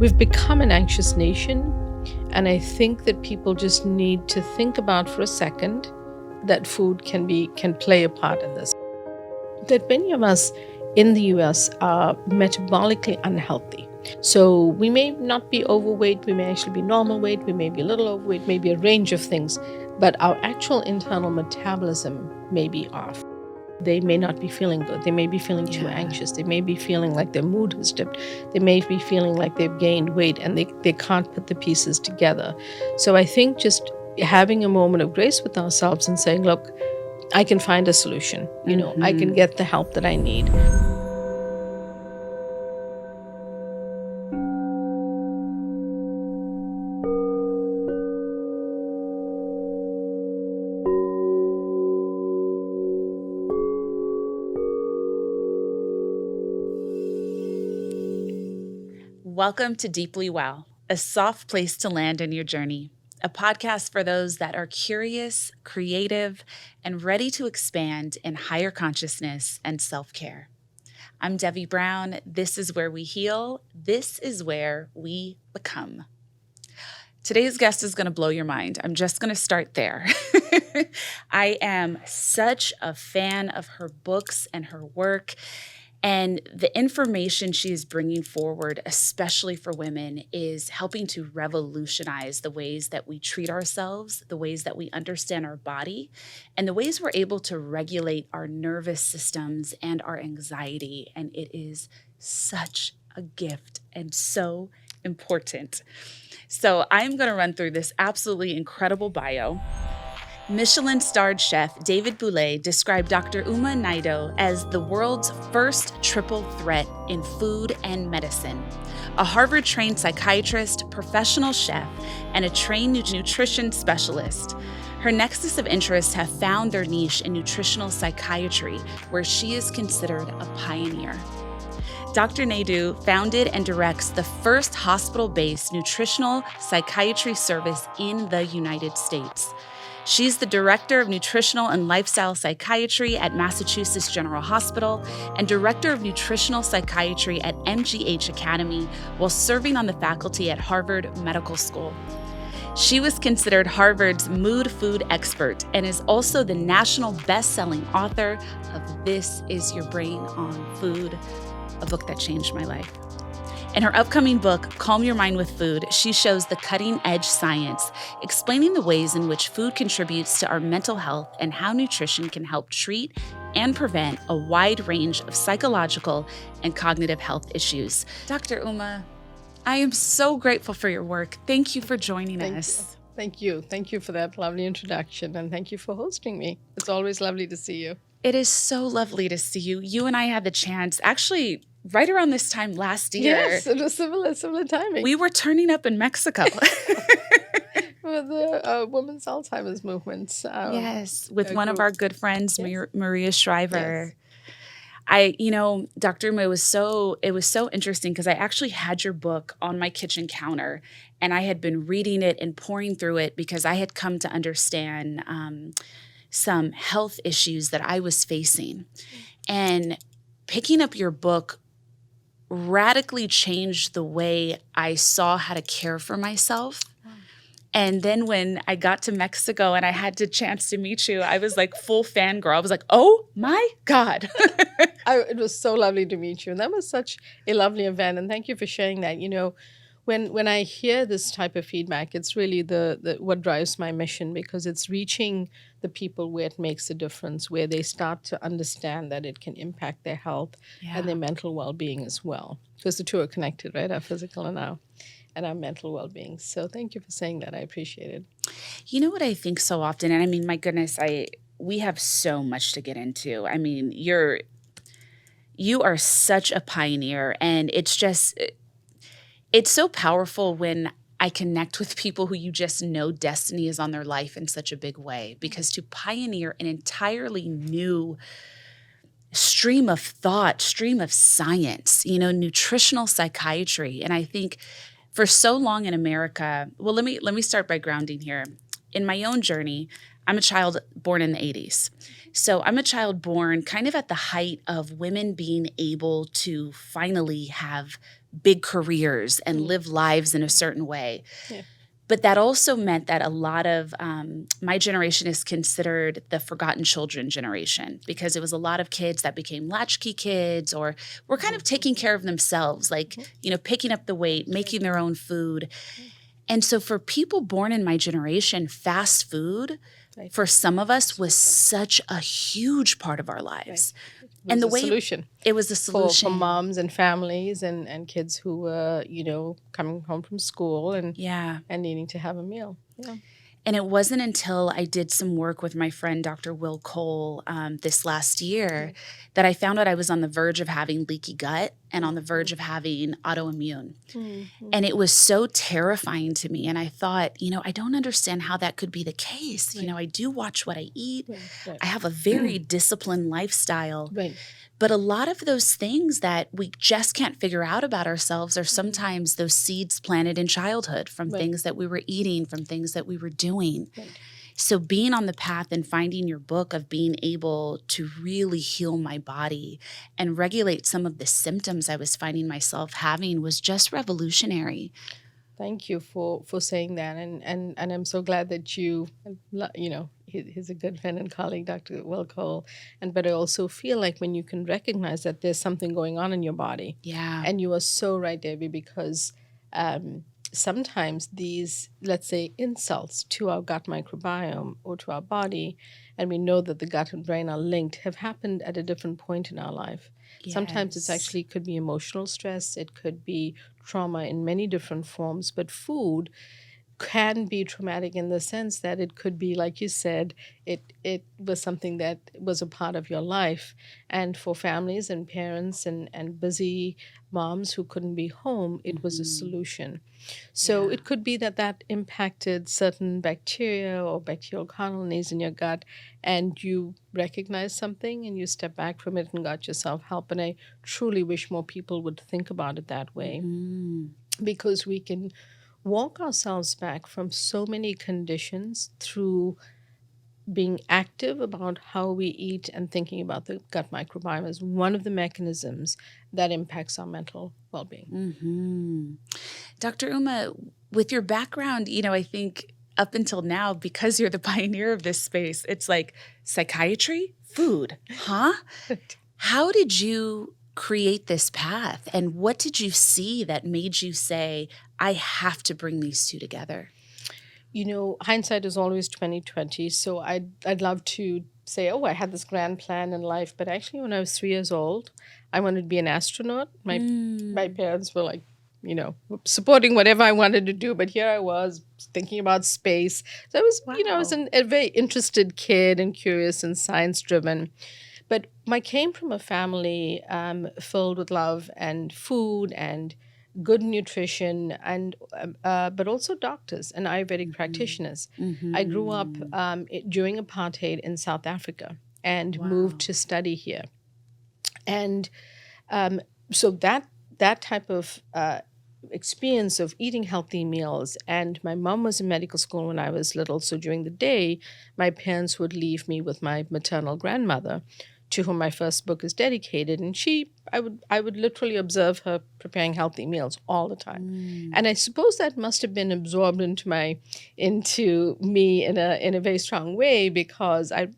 We've become an anxious nation, and I think that people just need to think about for a second that food can play a part in this. That many of us in the US are metabolically unhealthy. So we may not be overweight, we may actually be normal weight, we may be a little overweight, maybe a range of things, but our actual internal metabolism may be off. They may not be feeling good. They may be feeling too anxious. They may be feeling like their mood has dipped. They may be feeling like they've gained weight and they can't put the pieces together. So I think just having a moment of grace with ourselves and saying, look, I can find a solution. I can get the help that I need. Welcome to Deeply Well, a soft place to land in your journey, a podcast for those that are curious, creative, and ready to expand in higher consciousness and self-care. I'm Devi Brown. This is where we heal. This is where we become. Today's guest is going to blow your mind. I'm just going to start there. I am such a fan of her books and her work. And the information she is bringing forward, especially for women, is helping to revolutionize the ways that we treat ourselves, the ways that we understand our body, and the ways we're able to regulate our nervous systems and our anxiety. And it is such a gift and so important. So I'm going to run through this absolutely incredible bio. Michelin-starred chef David Bouley described Dr.Uma Naidoo as the world's first triple threat in food and medicine. A Harvard-trained psychiatrist, professional chef, and a trained nutrition specialist. Her nexus of interests have found their niche in nutritional psychiatry, where she is considered a pioneer. Dr. Naidoo founded and directs the first hospital-based nutritional psychiatry service in the United States. She's the director of Nutritional and Lifestyle Psychiatry at Massachusetts General Hospital and director of Nutritional Psychiatry at MGH Academy while serving on the faculty at Harvard Medical School. She was considered Harvard's mood food expert and is also the national best-selling author of This Is Your Brain on Food, a book that changed my life. In her upcoming book, Calm Your Mind with Food, she shows the cutting-edge science, explaining the ways in which food contributes to our mental health and how nutrition can help treat and prevent a wide range of psychological and cognitive health issues. Dr. Uma, I am so grateful for your work. Thank you for joining us. Thank you. Thank you for that lovely introduction, and thank you for hosting me. It's always lovely to see you. It is so lovely to see you. You and I had the chance, actually, right around this time last year. Yes, it was similar timing. We were turning up in Mexico. With the women's Alzheimer's movement. Yes, with one of our good friends, yes. Maria Shriver. Yes. Dr. Uma, it was so interesting because I actually had your book on my kitchen counter and I had been reading it and pouring through it because I had come to understand some health issues that I was facing. And picking up your book radically changed the way I saw how to care for myself. Wow. And then when I got to Mexico and I had the chance to meet you, I was like full fangirl. I was like, oh my God. It was so lovely to meet you. And that was such a lovely event. And thank you for sharing that. When I hear this type of feedback, it's really the what drives my mission, because it's reaching the people where it makes a difference, where they start to understand that it can impact their health and their mental well-being as well. Because the two are connected, right? Our physical and our mental well-being. So thank you for saying that. I appreciate it. You know what I think so often, and I mean, my goodness, we have so much to get into. I mean, you are such a pioneer, and it's so powerful when I connect with people who you just know destiny is on their life in such a big way, because to pioneer an entirely new stream of thought, stream of science, nutritional psychiatry. And I think for so long in America, well, let me start by grounding here. In my own journey, I'm a child born in the 80s. So I'm a child born kind of at the height of women being able to finally have big careers and live lives in a certain way. Yeah. But that also meant that a lot of my generation is considered the forgotten children generation, because it was a lot of kids that became latchkey kids or were kind of taking care of themselves, like, picking up the weight, making their own food. And so for people born in my generation, fast food, for some of us, was such a huge part of our lives. And the solution. It was the solution. For moms and families and kids who were, coming home from school and needing to have a meal. Yeah. And it wasn't until I did some work with my friend, Dr. Will Cole, this last year that I found out I was on the verge of having leaky gut and on the verge of having autoimmune. Mm-hmm. And it was so terrifying to me. And I thought, I don't understand how that could be the case. Right. I do watch what I eat. Right. I have a very disciplined lifestyle. Right. But a lot of those things that we just can't figure out about ourselves are sometimes those seeds planted in childhood from things that we were eating, from things that we were doing. Right. So being on the path and finding your book of being able to really heal my body and regulate some of the symptoms I was finding myself having was just revolutionary. Thank you for saying that. And I'm so glad that he's a good friend and colleague, Dr. Will Cole. But I also feel like when you can recognize that there's something going on in your body. Yeah. And you are so right, Devi, because sometimes these, let's say, insults to our gut microbiome or to our body, and we know that the gut and brain are linked, have happened at a different point in our life. Yes. Sometimes it's actually could be emotional stress, it could be trauma in many different forms, but food can be traumatic in the sense that it could be, like you said, it was something that was a part of your life. And for families and parents and busy moms who couldn't be home, it was a solution. So it could be that impacted certain bacteria or bacterial colonies in your gut, and you recognize something and you step back from it and got yourself help. And I truly wish more people would think about it that way, because we can walk ourselves back from so many conditions through being active about how we eat and thinking about the gut microbiome as one of the mechanisms that impacts our mental well-being. Mm-hmm. Dr. Uma, with your background, I think up until now, because you're the pioneer of this space, it's like psychiatry, food, huh? How did you create this path? And what did you see that made you say, I have to bring these two together? Hindsight is always 20/20. So I'd love to say, I had this grand plan in life. But actually, when I was 3 years old, I wanted to be an astronaut. My parents were like, supporting whatever I wanted to do. But here I was thinking about space. So I was, I was a very interested kid and curious and science-driven. But I came from a family filled with love and food and good nutrition, and but also doctors and Ayurvedic practitioners. Mm-hmm. I grew up during apartheid in South Africa and moved to study here. And so that type of experience of eating healthy meals, and my mom was in medical school when I was little, so during the day, my parents would leave me with my maternal grandmother, to whom my first book is dedicated, and I would literally observe her preparing healthy meals all the time, and I suppose that must have been absorbed into me in a very strong way, because I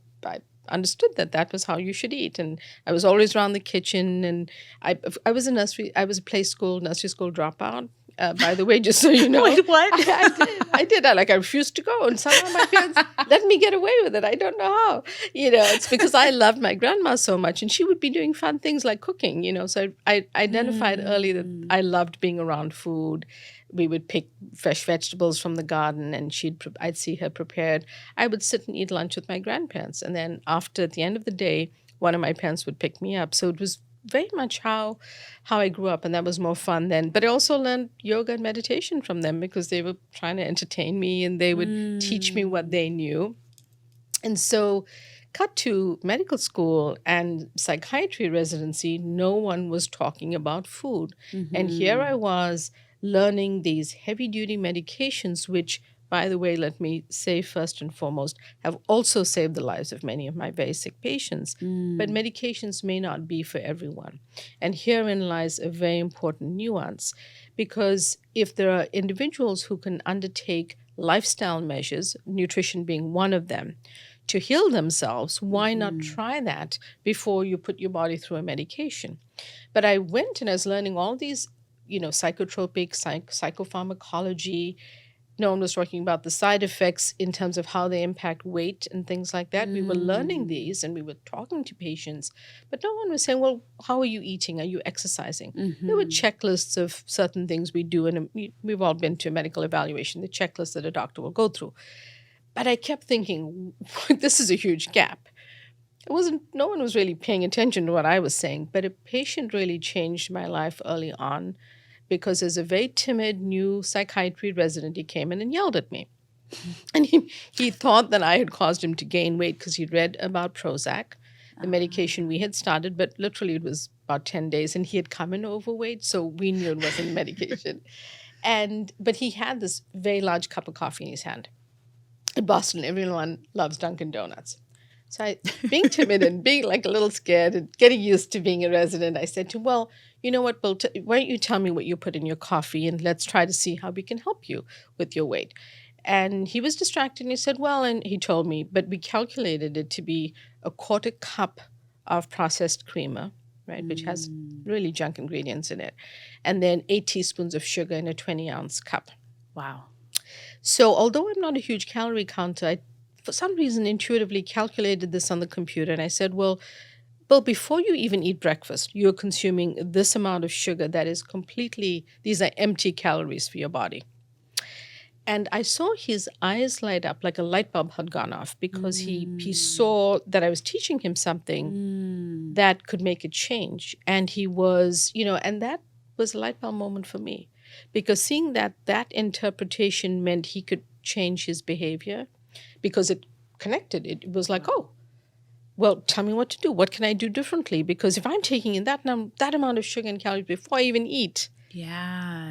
understood that was how you should eat, and I was always around the kitchen, and I was a nursery school dropout. By the way, just so you know. Wait, what? I did. I refused to go. And somehow my parents let me get away with it. I don't know how. It's because I loved my grandma so much. And she would be doing fun things like cooking, So I identified early that I loved being around food. We would pick fresh vegetables from the garden, and I'd see her prepared. I would sit and eat lunch with my grandparents. And then at the end of the day, one of my parents would pick me up. So it was very much how I grew up, and that was more fun then. But I also learned yoga and meditation from them, because they were trying to entertain me, and they would teach me what they knew. And so cut to medical school and psychiatry residency, no one was talking about food. Mm-hmm. And here I was learning these heavy-duty medications, which by the way, let me say first and foremost, have also saved the lives of many of my very sick patients. But medications may not be for everyone. And herein lies a very important nuance, because if there are individuals who can undertake lifestyle measures, nutrition being one of them, to heal themselves, why not try that before you put your body through a medication? But I went and I was learning all these, psychotropic, psychopharmacology. No one was talking about the side effects in terms of how they impact weight and things like that. We were learning these and we were talking to patients, but no one was saying, well, how are you eating? Are you exercising? There were checklists of certain things we do, and we've all been to a medical evaluation, the checklist that a doctor will go through. But I kept thinking, this is a huge gap. No one was really paying attention to what I was saying, but a patient really changed my life early on, because as a very timid new psychiatry resident, he came in and yelled at me. And he thought that I had caused him to gain weight because he'd read about Prozac, the medication we had started, but literally it was about 10 days and he had come in overweight, so we knew it wasn't medication. But he had this very large cup of coffee in his hand. In Boston, everyone loves Dunkin' Donuts. So being timid and being like a little scared and getting used to being a resident, I said to him, well, you know what, Bill, why don't you tell me what you put in your coffee and let's try to see how we can help you with your weight. And he was distracted and he said, well, and he told me, but we calculated it to be a quarter cup of processed creamer, right, which has really junk ingredients in it, and then 8 teaspoons of sugar in a 20-ounce cup. Wow. So although I'm not a huge calorie counter, I, for some reason, intuitively calculated this on the computer. And I said, well, before you even eat breakfast, you're consuming this amount of sugar that is these are empty calories for your body. And I saw his eyes light up like a light bulb had gone off, because he saw that I was teaching him something that could make a change. And he was, and that was a light bulb moment for me. Because seeing that interpretation meant he could change his behavior, because it connected. It was like, oh, well, tell me what to do. What can I do differently? Because if I'm taking in that amount of sugar and calories before I even eat,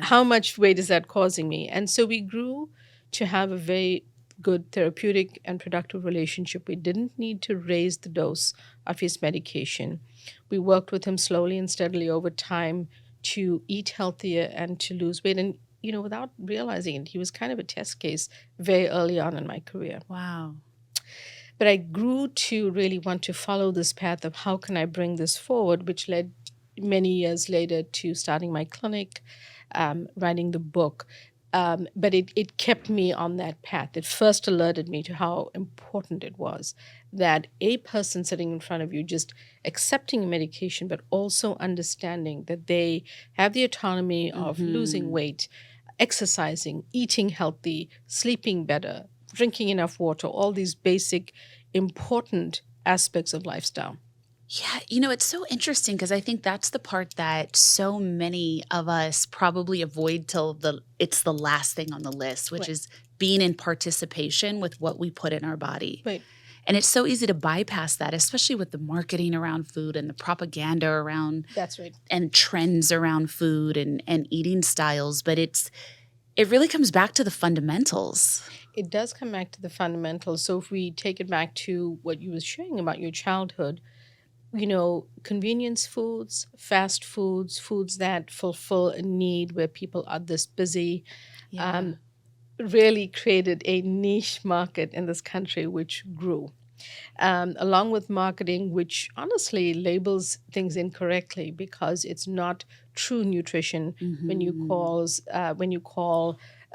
how much weight is that causing me? And so we grew to have a very good therapeutic and productive relationship. We didn't need to raise the dose of his medication. We worked with him slowly and steadily over time to eat healthier and to lose weight. And, without realizing it, he was kind of a test case very early on in my career. Wow. But I grew to really want to follow this path of how can I bring this forward, which led many years later to starting my clinic, writing the book. But it kept me on that path. It first alerted me to how important it was that a person sitting in front of you just accepting a medication, but also understanding that they have the autonomy of losing weight, exercising, eating healthy, sleeping better, drinking enough water, all these basic important aspects of lifestyle. Yeah, it's so interesting because I think that's the part that so many of us probably avoid till it's the last thing on the list, which is being in participation with what we put in our body. Right. And it's so easy to bypass that, especially with the marketing around food and the propaganda around That's right. and trends around food and eating styles. But it really comes back to the fundamentals. It does come back to the fundamentals. So if we take it back to what you were sharing about your childhood, convenience foods, fast foods, foods that fulfill a need where people are this busy, really created a niche market in this country, which grew. Along with marketing, which honestly labels things incorrectly because it's not true nutrition when you call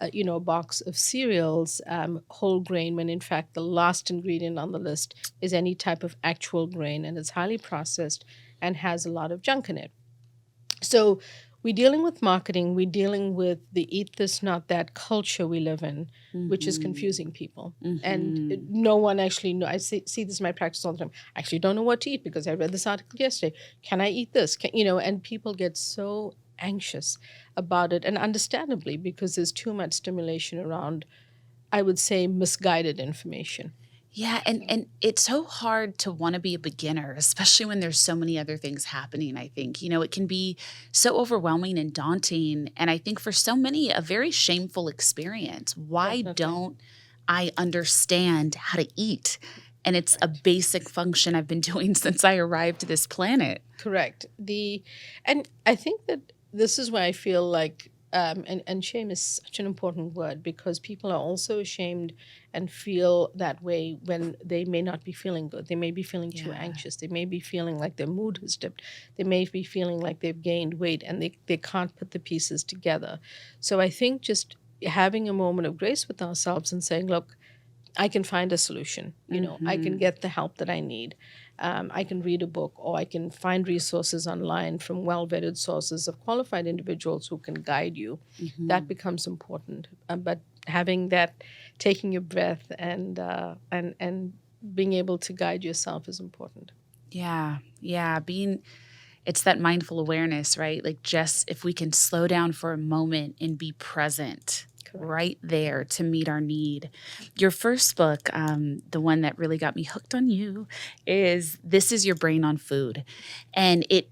a box of cereals whole grain, when in fact the last ingredient on the list is any type of actual grain, and it's highly processed and has a lot of junk in it. So we're dealing with marketing, we're dealing with the eat this, not that culture we live in, which is confusing people. And no one actually knows. I see this in my practice all the time. I actually don't know what to eat because I read this article yesterday. Can I eat this? And people get so anxious about it, and understandably, because there's too much stimulation around, I would say, misguided information. Yeah, and it's so hard to want to be a beginner, especially when there's so many other things happening, I think. It can be so overwhelming and daunting, and I think for so many, a very shameful experience. Why Definitely. don't I understand how to eat? And it's a Correct. basic function I've been doing since I arrived to this planet. Correct. And I think that this is why I feel like and shame is such an important word, because people are also ashamed and feel that way when they may not be feeling good. They may be feeling too Yeah. anxious. They may be feeling like their mood has dipped. They may be feeling like they've gained weight and they can't put the pieces together. So I think just having a moment of grace with ourselves and saying, look, I can find a solution. I can Hmm. get the help that I need. I can read a book, or I can find resources online from well vetted sources of qualified individuals who can guide you. Hmm. That becomes important. But having that, taking your breath and being able to guide yourself is important. Yeah. Yeah. It's that mindful awareness, right? Like, just if we can slow down for a moment and be present Correct. right there to meet our need. Your first book, the one that really got me hooked on you, is This Is Your Brain on Food. And it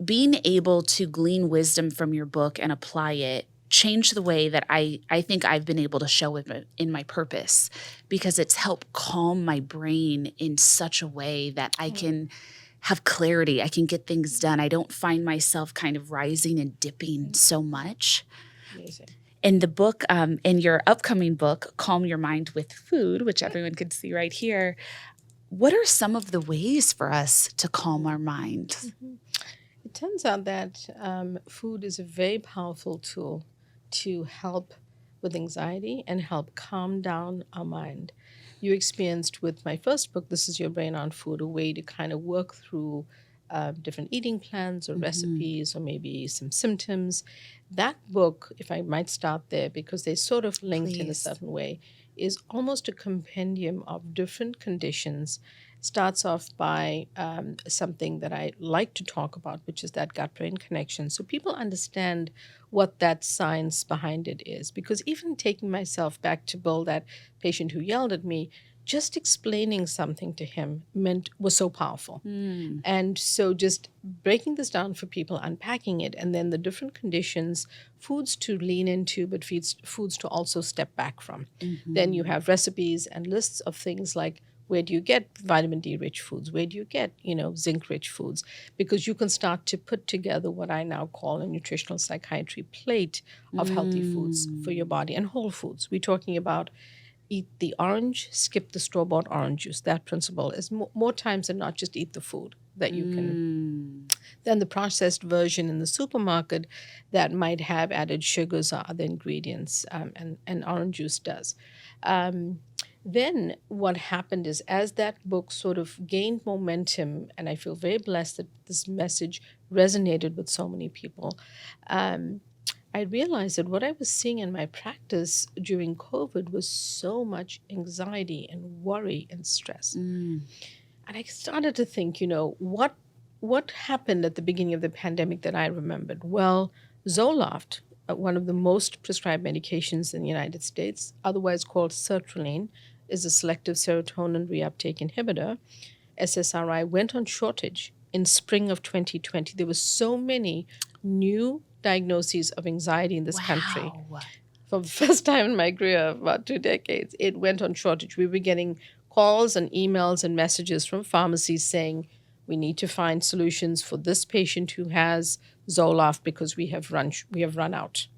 being able to glean wisdom from your book and apply it changed the way that I think I've been able to show it in my purpose, because it's helped calm my brain in such a way that I Oh, can have clarity. I can get things done. I don't find myself kind of rising and dipping so much. amazing. In the book, in your upcoming book, Calm Your Mind with Food, which everyone can see right here, what are some of the ways for us to calm our mind? Mhm. It turns out that food is a very powerful tool to help with anxiety and help calm down our mind. You experienced with my first book, This Is Your Brain on Food, a way to kind of work through different eating plans or Hmm. recipes or maybe some symptoms. That book, if I might start there, because they sort of linked in a Please. certain way, is almost a compendium of different conditions. Starts off by something that I like to talk about, which is that gut brain connection. So people understand what that science behind it is. Because even taking myself back to Bill, that patient who yelled at me, just explaining something to him was so powerful. Mm. And so just breaking this down for people, unpacking it, and then the different conditions, foods to lean into, but foods to also step back from. Then you Hmm. have recipes and lists of things like, where do you get vitamin D rich foods? Where do you get, zinc rich foods? Because you can start to put together what I now call a nutritional psychiatry plate of healthy foods for your Mm. body and whole foods. We're talking about eat the orange, skip the store bought orange juice. That principle is more times than not just eat the food that you can. Mm. Then the processed version in the supermarket that might have added sugars or other ingredients, and orange juice does. Um, then what happened is, as that book sort of gained momentum, and I feel very blessed that this message resonated with so many people. Um, I realized that what I was seeing in my practice during COVID was so much anxiety and worry and stress. Mm. And I started to think, what happened at the beginning of the pandemic that I remembered? Well, Zoloft, one of the most prescribed medications in the United States, otherwise called sertraline, is a selective serotonin reuptake inhibitor. SSRI went on shortage in spring of 2020. There were so many new diagnoses of anxiety in this country. Wow. For the first time in my career, about 2 decades, it went on shortage. We were getting calls and emails and messages from pharmacies saying, we need to find solutions for this patient who has Zoloft because we have run out.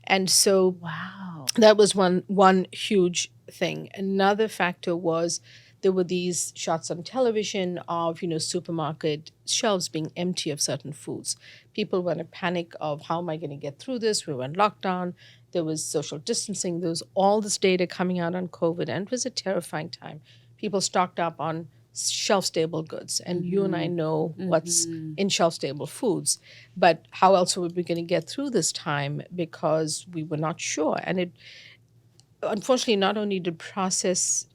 And so Wow. that was one huge thing. Another factor was there were these shots on television of supermarket shelves being empty of certain foods. People were in a panic of, how am I going to get through this? We were in lockdown. There was social distancing. There was all this data coming out on COVID, and it was a terrifying time. People stocked up on shelf stable goods, and you and I Hmm. know what's Hmm. in shelf stable foods. But how else were we going to get through this time, because we were not sure? And it, unfortunately, not only did processed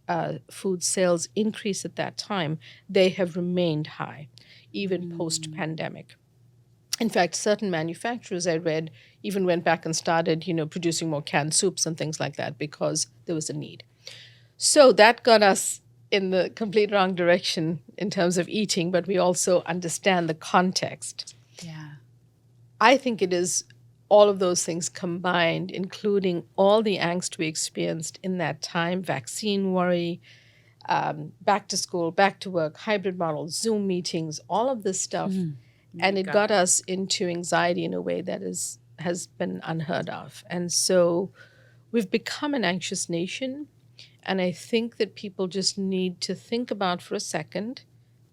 food sales increase at that time, they have remained high, even post Mm. pandemic. In fact, certain manufacturers I read even went back and started, producing more canned soups and things like that, because there was a need. So that got us in the complete wrong direction in terms of eating, but we also understand the context. Yeah. I think it is all of those things combined, including all the angst we experienced in that time, vaccine worry, back to school, back to work, hybrid models, Zoom meetings, all of this stuff. And it got us into anxiety in a way that has been unheard of. And so we've become an anxious nation. And I think that people just need to think about for a second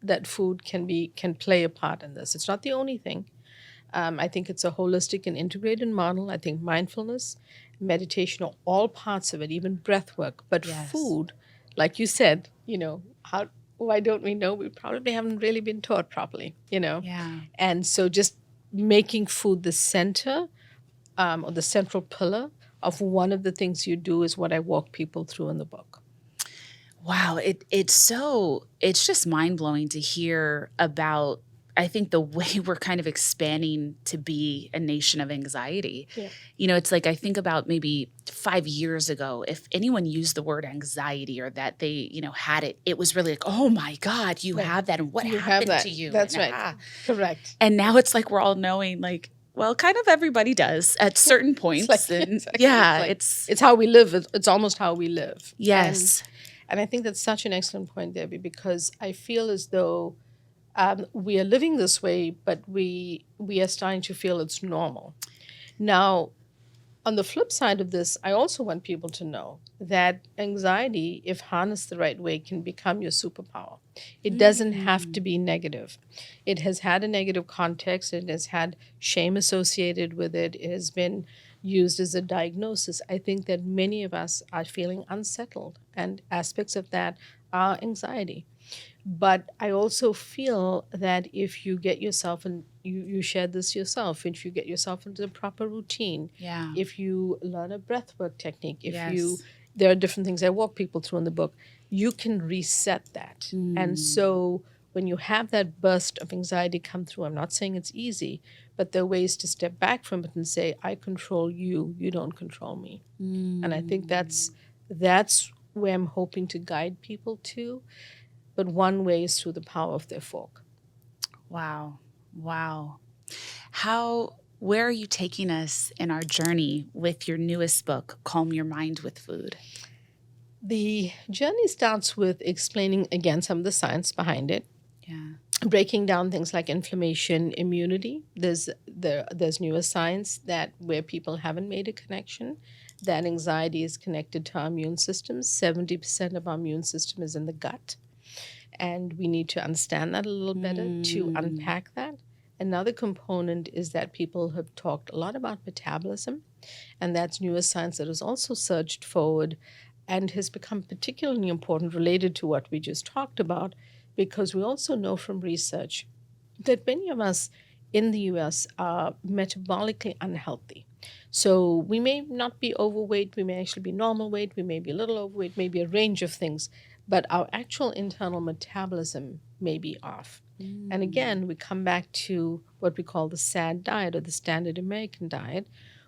that food can play a part in this. It's not the only thing. I think it's a holistic and integrated model. I think mindfulness, meditation are all parts of it, even breath work. But food, like you said, why don't we know? We probably haven't really been taught properly, Yeah. And so just making food the center or the central pillar of one of the things you do is what I walk people through in the book. Wow. It's just mind-blowing to hear about, I think, the way we're kind of expanding to be a nation of anxiety. Yeah. It's like I think about maybe 5 years ago, if anyone used the word anxiety or that they, had it, it was really like, oh my God, you have that. And what happened to you? That's right. Correct. And now it's like we're all knowing, like, well, kind of everybody does at certain points. It's how we live. It's almost how we live. Yes. And I think that's such an excellent point, Debbie, because I feel as though we are living this way, but we are starting to feel it's normal. Now, on the flip side of this, I also want people to know that anxiety, if harnessed the right way, can become your superpower. It doesn't have to be negative. It has had a negative context. It has had shame associated with it. It has been used as a diagnosis. I think that many of us are feeling unsettled, and aspects of that are anxiety. But I also feel that if you get yourself, and you shared this yourself, if you get yourself into the proper routine, if you learn a breathwork technique, there are different things I walk people through in the book, you can reset that. And so when you have that burst of anxiety come through, I'm not saying it's easy, but there are ways to step back from it and say, I control you, you don't control me. And I think that's where I'm hoping to guide people to. But one way is through the power of their fork. Wow. Where are you taking us in our journey with your newest book, Calm Your Mind with Food? The journey starts with explaining, again, some of the science behind it. Yeah. Breaking down things like inflammation, immunity. There's newer science that where people haven't made a connection, that anxiety is connected to our immune system. 70% of our immune system is in the gut. And we need to understand that a little better to unpack that. Another component is that people have talked a lot about metabolism, and that's newer science that has also surged forward and has become particularly important related to what we just talked about, because we also know from research that many of us in the US are metabolically unhealthy. So we may not be overweight, we may actually be normal weight, we may be a little overweight, maybe a range of things, but our actual internal metabolism may be off. And again, we come back to what we call the SAD diet, or the Standard American Diet,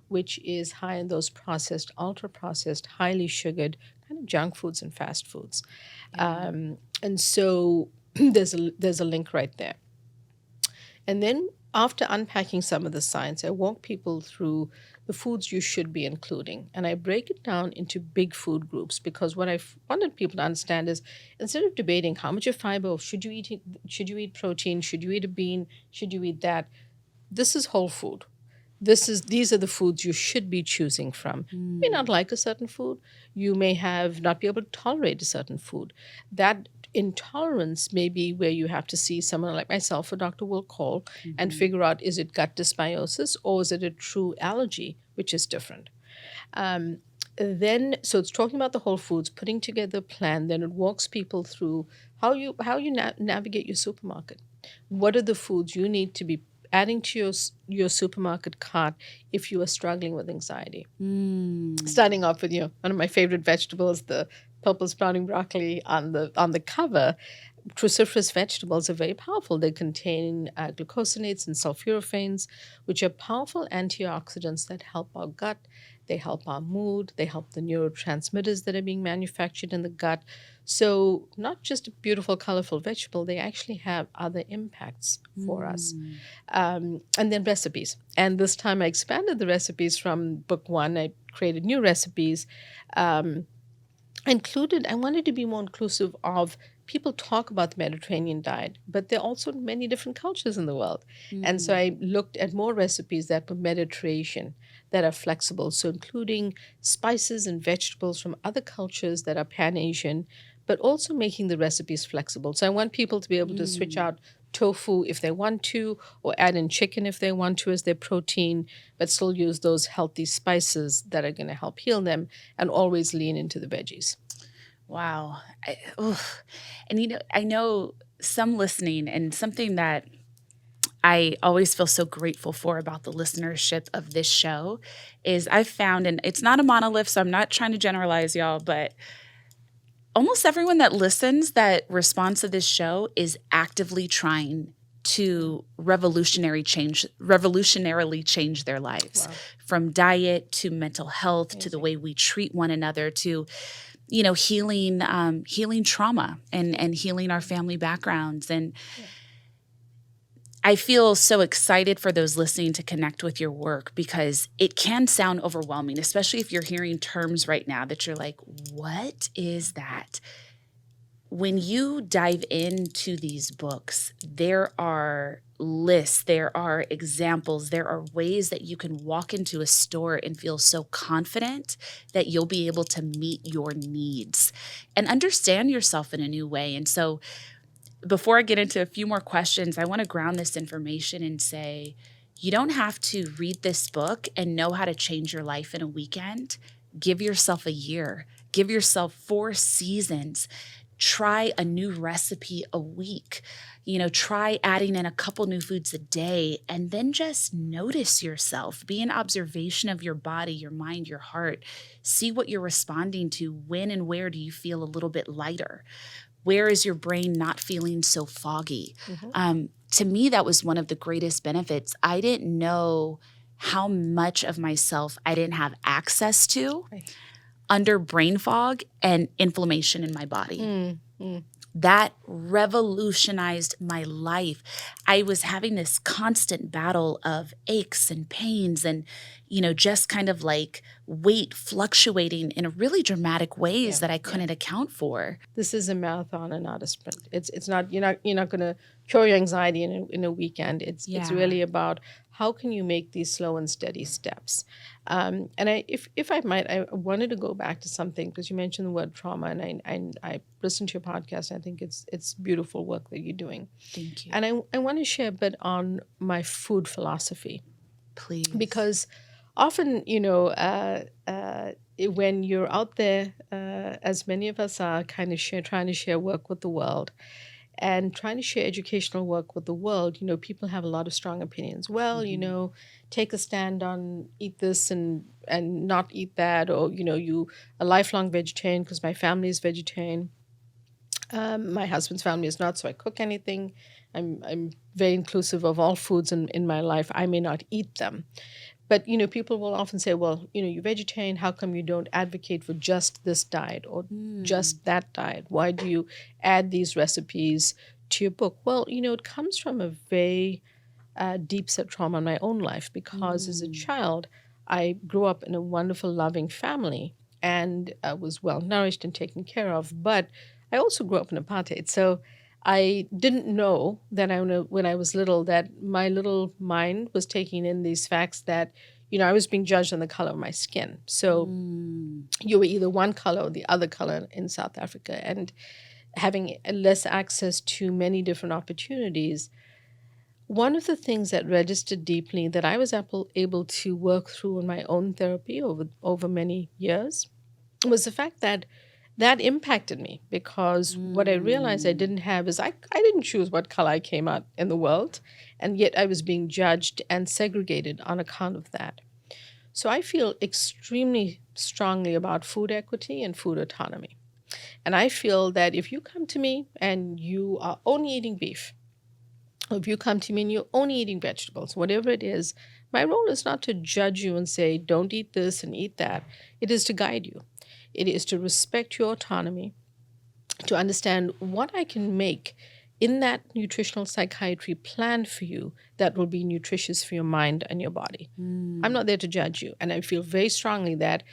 which is high in those processed, ultra-processed, highly sugared kind of junk foods and fast foods. And so there's a link right there. And then after unpacking some of the science, I walk people through the foods you should be including. And I break it down into big food groups, because what I wanted people to understand is, instead of debating how much of fiber, should you eat protein, should you eat a bean, should you eat that, this is whole food. These are the foods you should be choosing from. You may not like a certain food. You may not be able to tolerate a certain food. That intolerance may be where you have to see someone like myself or Dr. Will call and figure out, is it gut dysbiosis or is it a true allergy, which is different. So it's talking about the whole foods, putting together a plan. Then it walks people through how you navigate your supermarket. What are the foods you need to be adding to your supermarket cart if you are struggling with anxiety? Starting off with one of my favorite vegetables, the purple sprouting broccoli on the cover, cruciferous vegetables are very powerful. They contain glucosinates and sulforaphane, which are powerful antioxidants that help our gut. They help our mood. They help the neurotransmitters that are being manufactured in the gut. So not just a beautiful, colorful vegetable, they actually have other impacts for us. And then recipes. And this time I expanded the recipes from book one. I created new recipes. I wanted to be more inclusive of people talk about the Mediterranean diet, but there are also many different cultures in the world. And so I looked at more recipes that were Mediterranean, that are flexible. So including spices and vegetables from other cultures that are Pan-Asian, but also making the recipes flexible. So I want people to be able to switch out tofu if they want to, or add in chicken if they want to as their protein, but still use those healthy spices that are going to help heal them, and always lean into the veggies. Wow. And I know some listening, and something that I always feel so grateful for about the listenership of this show is I've found, and it's not a monolith, so I'm not trying to generalize y'all, but almost everyone that listens that responds to this show is actively trying to revolutionarily change their lives. Wow. From diet to mental health, to the way we treat one another, to healing trauma and healing our family backgrounds. And I feel so excited for those listening to connect with your work, because it can sound overwhelming, especially if you're hearing terms right now that you're like, what is that? When you dive into these books, there are lists, there are examples, there are ways that you can walk into a store and feel so confident that you'll be able to meet your needs and understand yourself in a new way. And so before I get into a few more questions, I want to ground this information and say, you don't have to read this book and know how to change your life in a weekend. Give yourself a year. Give yourself 4 seasons. Try a new recipe a week. Try adding in a couple new foods a day, and then just notice yourself. Be an observation of your body, your mind, your heart. See what you're responding to. When and where do you feel a little bit lighter? Where is your brain not feeling so foggy? To me, that was one of the greatest benefits. I didn't know how much of myself I didn't have access to under brain fog and inflammation in my body. That revolutionized my life. I was having this constant battle of aches and pains and, just kind of like weight fluctuating in really dramatic ways that I couldn't account for. This is a marathon and not a sprint. It's not, you're not going to cure your anxiety in a weekend. It's really about how can you make these slow and steady steps. And if I might, I wanted to go back to something, because you mentioned the word trauma, and I listened to your podcast. I think it's beautiful work that you're doing. Thank you. And I want to share a bit on my food philosophy. Please. Because often, when you're out there, as many of us are, kind of trying to share work with the world, and trying to share educational work with the world, people have a lot of strong opinions. Well, take a stand on eat this and not eat that, or, you a lifelong vegetarian because my family is vegetarian. My husband's family is not, so I cook anything. I'm very inclusive of all foods in my life. I may not eat them. But, people will often say, well, you're vegetarian. How come you don't advocate for just this diet or just that diet? Why do you add these recipes to your book? Well, it comes from a very deep-set trauma in my own life, because as a child, I grew up in a wonderful, loving family and was well-nourished and taken care of. But I also grew up in apartheid. So I didn't know that when I was little, that my little mind was taking in these facts that, I was being judged on the color of my skin. So you were either one color or the other color in South Africa. And having less access to many different opportunities, one of the things that registered deeply that I was able to work through in my own therapy over many years was the fact that impacted me, because what I realized I didn't have is I didn't choose what color I came out in the world, and yet I was being judged and segregated on account of that. So I feel extremely strongly about food equity and food autonomy. And I feel that if you come to me and you are only eating beef, or if you come to me and you're only eating vegetables, whatever it is, my role is not to judge you and say, don't eat this and eat that. It is to guide you. It is to respect your autonomy, to understand what I can make in that nutritional psychiatry plan for you that will be nutritious for your mind and your body. I'm not there to judge you. And I feel very strongly that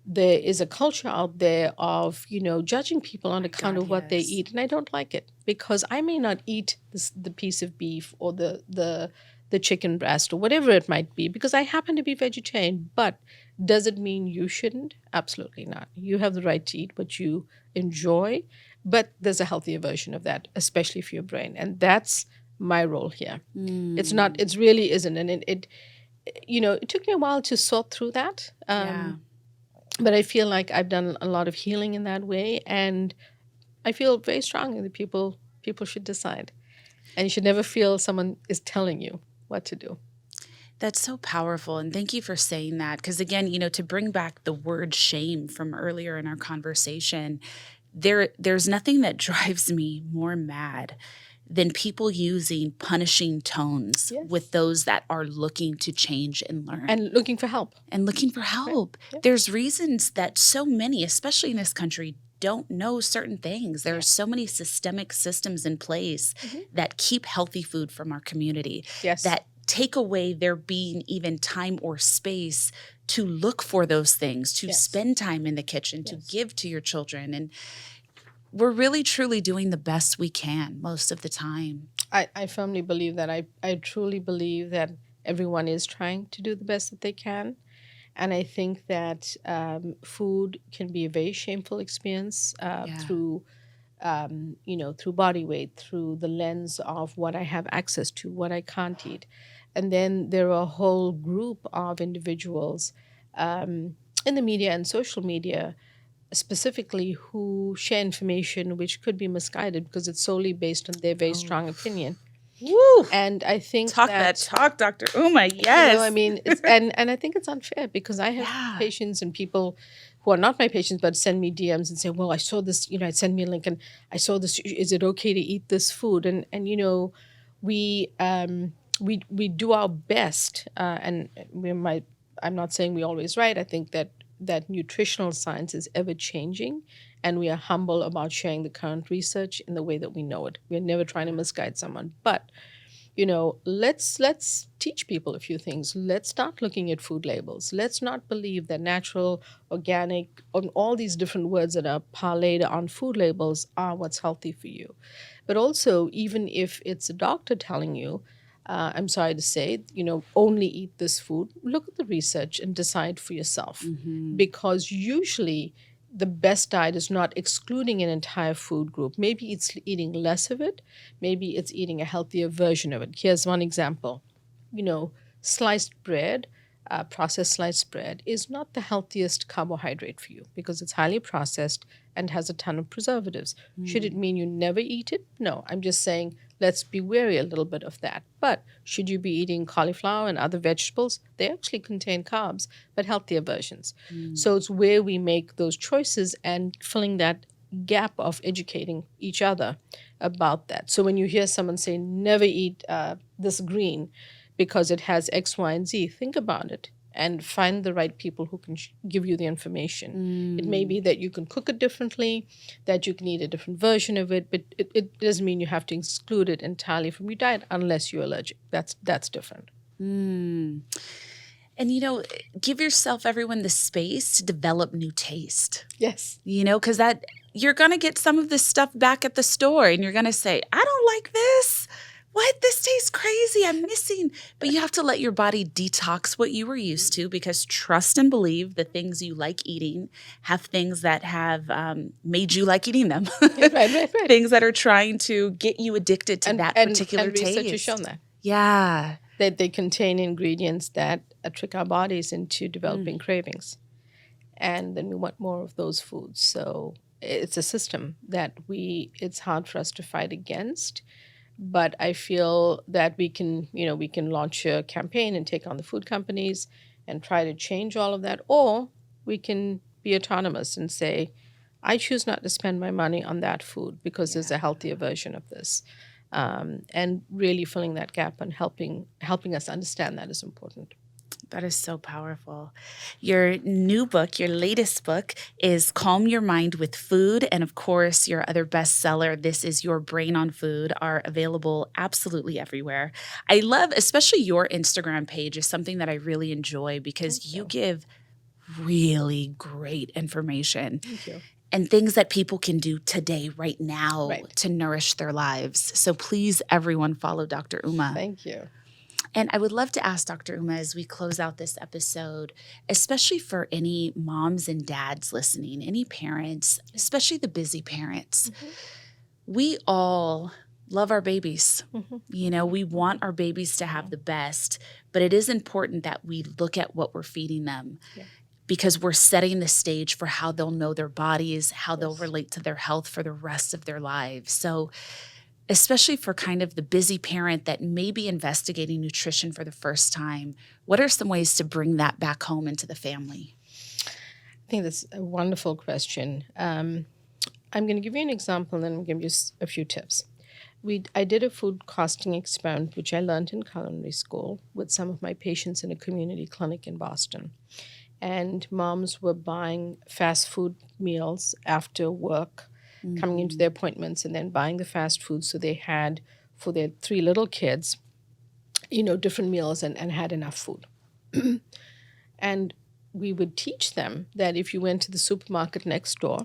there is a culture out there of, judging people on account of what they eat. And I don't like it, because I may not eat the piece of beef or the chicken breast or whatever it might be, because I happen to be vegetarian. But does it mean you shouldn't? Absolutely not. You have the right to eat what you enjoy, but there's a healthier version of that, especially for your brain. And that's my role here. It's not, it really isn't. And it took me a while to sort through that. But I feel like I've done a lot of healing in that way. And I feel very strongly that people should decide. And you should never feel someone is telling you what to do. That's so powerful. And thank you for saying that. Because again, to bring back the word shame from earlier in our conversation, there's nothing that drives me more mad than people using punishing tones with those that are looking to change and learn. And looking for help. Right. Yep. There's reasons that so many, especially in this country, don't know certain things. There are so many systemic systems in place that keep healthy food from our community, that take away there being even time or space to look for those things, to spend time in the kitchen, to give to your children. And we're really, truly doing the best we can most of the time. I firmly believe that. I truly believe that everyone is trying to do the best that they can. And I think that food can be a very shameful experience through body weight, through the lens of what I have access to, what I can't eat. And then there are a whole group of individuals in the media and social media specifically who share information which could be misguided because it's solely based on their very strong opinion. Woo! And I think talk, Dr. Uma. Yes. And I think it's unfair because I have patients and people who are not my patients but send me DMs and say, well, I saw this, send me a link and I saw this, is it okay to eat this food? And we do our best and I'm not saying we're always right. I think that nutritional science is ever changing, and we are humble about sharing the current research in the way that we know it. We're never trying to misguide someone, but let's teach people a few things. Let's start looking at food labels. Let's not believe that natural, organic, and all these different words that are parlayed on food labels are what's healthy for you. But also, even if it's a doctor telling you, I'm sorry to say, only eat this food, look at the research and decide for yourself. Because usually the best diet is not excluding an entire food group. Maybe it's eating less of it. Maybe it's eating a healthier version of it. Here's one example. Sliced bread, processed sliced bread is not the healthiest carbohydrate for you because it's highly processed and has a ton of preservatives. Should it mean you never eat it? No, I'm just saying let's be wary a little bit of that. But should you be eating cauliflower and other vegetables? They actually contain carbs, but healthier versions. So it's where we make those choices and filling that gap of educating each other about that. So when you hear someone say, never eat this green because it has X, Y, and Z, think about it and find the right people who can give you the information. It may be that you can cook it differently, that you can eat a different version of it, but it doesn't mean you have to exclude it entirely from your diet unless you're allergic. That's different. And, give yourself, everyone, the space to develop new taste. Yes. Because that you're going to get some of this stuff back at the store and you're going to say, I don't like this. What? This tastes crazy. I'm missing. But you have to let your body detox what you were used to because trust and believe the things you like eating have things that have made you like eating them. Right. Things that are trying to get you addicted to that particular and taste. And research has shown that. Yeah. That they contain ingredients that trick our bodies into developing cravings. And then we want more of those foods. So it's a system that it's hard for us to fight against. But I feel that we can launch a campaign and take on the food companies and try to change all of that. Or we can be autonomous and say, I choose not to spend my money on that food because there's a healthier version of this. And really filling that gap and helping us understand that is important. That is so powerful. Your new book, your latest book, is Calm Your Mind with Food. And of course, your other bestseller, This Is Your Brain on Food, are available absolutely everywhere. I love, especially your Instagram page is something that I really enjoy because you give really great information. Thank you. And things that people can do today, right now, to nourish their lives. So please, everyone, follow Dr. Uma. Thank you. And I would love to ask Dr. Uma as we close out this episode, especially for any moms and dads listening, any parents, especially the busy parents. We all love our babies. You know, we want our babies to have the best, but it is important that we look at what we're feeding them. Because we're setting the stage for how they'll know their bodies, how they'll relate to their health for the rest of their lives. So especially for kind of the busy parent that may be investigating nutrition for the first time, what are some ways to bring that back home into the family? I think that's a wonderful question. I'm going to give you an example and then I'll give you a few tips. I did a food costing experiment, which I learned in culinary school with some of my patients in a community clinic in Boston. And moms were buying fast food meals after work, coming into their appointments, and then buying the fast food. So they had, for their 3 little kids, different meals and had enough food. And we would teach them that if you went to the supermarket next door,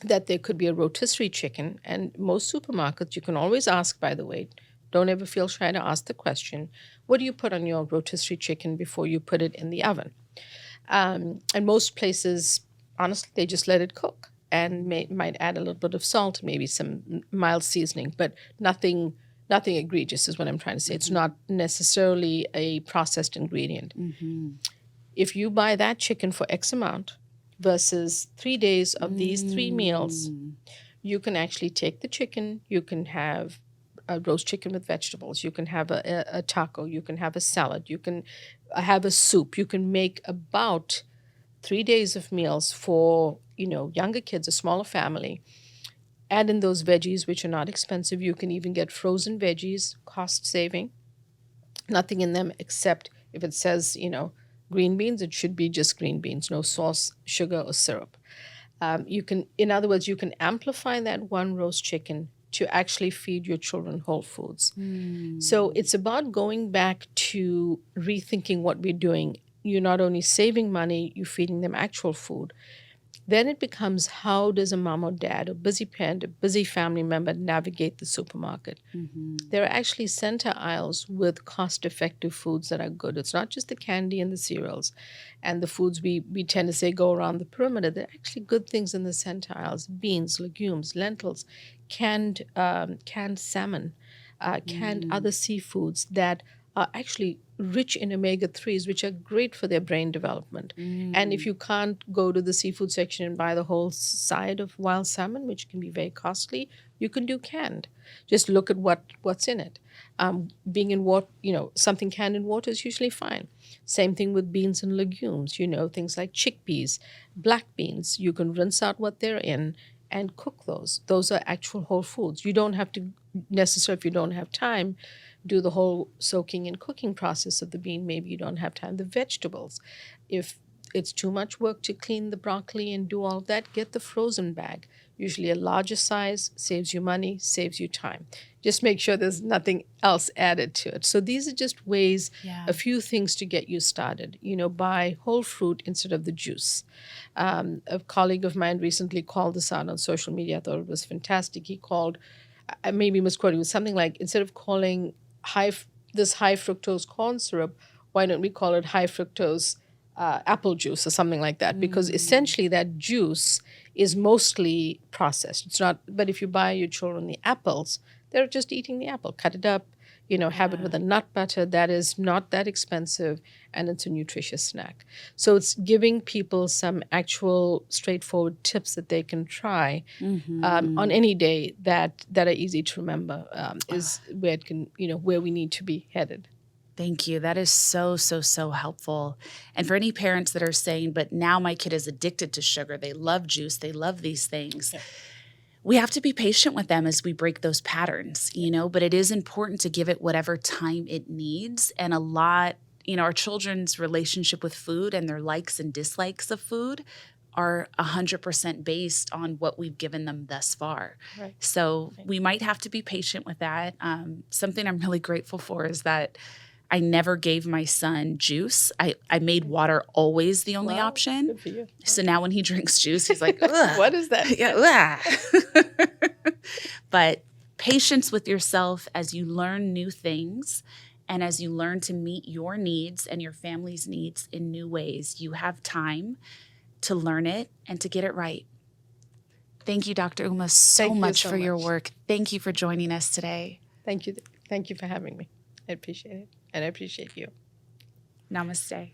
that there could be a rotisserie chicken. And most supermarkets, you can always ask, by the way, don't ever feel shy to ask the question, what do you put on your rotisserie chicken before you put it in the oven? And most places, honestly, they just let it cook and might add a little bit of salt, maybe some mild seasoning, but nothing egregious is what I'm trying to say. It's not necessarily a processed ingredient. If you buy that chicken for X amount versus 3 days of these 3 meals, you can actually take the chicken, you can have a roast chicken with vegetables, you can have a taco, you can have a salad, you can have a soup, you can make about 3 days of meals for, younger kids, a smaller family. Add in those veggies, which are not expensive. You can even get frozen veggies, cost saving. Nothing in them except if it says, green beans, it should be just green beans, no sauce, sugar, or syrup. In other words, you can amplify that one roast chicken to actually feed your children whole foods. So it's about going back to rethinking what we're doing. You're not only saving money, you're feeding them actual food. Then it becomes, how does a mom or dad, a busy parent, a busy family member navigate the supermarket? There are actually center aisles with cost-effective foods that are good. It's not just the candy and the cereals and the foods we tend to say go around the perimeter. There are actually good things in the center aisles: beans, legumes, lentils, canned salmon, canned other seafoods that are actually rich in omega-3s, which are great for their brain development. And if you can't go to the seafood section and buy the whole side of wild salmon, which can be very costly, you can do canned. Just look at what's in it. Being in water, something canned in water is usually fine. Same thing with beans and legumes, things like chickpeas, black beans. You can rinse out what they're in and cook those. Those are actual whole foods. You don't have to necessarily, if you don't have time, do the whole soaking and cooking process of the bean. Maybe you don't have time. The vegetables, if it's too much work to clean the broccoli and do all of that, get the frozen bag. Usually a larger size, saves you money, saves you time. Just make sure there's nothing else added to it. So these are just ways, a few things to get you started. Buy whole fruit instead of the juice. A colleague of mine recently called this out on social media. I thought it was fantastic. He called, I maybe misquoted, it was something like, instead of calling high fructose corn syrup, why don't we call it high fructose apple juice or something like that? Because essentially that juice is mostly processed. It's not, but if you buy your children the apples, they're just eating the apple. Cut it up, have it with a nut butter. That is not that expensive, and it's a nutritious snack. So it's giving people some actual straightforward tips that they can try on any day that are easy to remember, is where it can, where we need to be headed. Thank you. That is so, so, so helpful. And for any parents that are saying, but now my kid is addicted to sugar, they love juice, they love these things. Yeah. We have to be patient with them as we break those patterns, but it is important to give it whatever time it needs. And a lot, our children's relationship with food and their likes and dislikes of food are 100% based on what we've given them thus far. Right. So we might have to be patient with that. Something I'm really grateful for is that I never gave my son juice. I made water always the only option. Good for you. So now when he drinks juice, he's like, ugh. What is that? Yeah, But patience with yourself as you learn new things and as you learn to meet your needs and your family's needs in new ways. You have time to learn it and to get it right. Thank you, Dr. Uma, so much for your work. Thank you for joining us today. Thank you. Thank you for having me. I appreciate it. And I appreciate you. Namaste.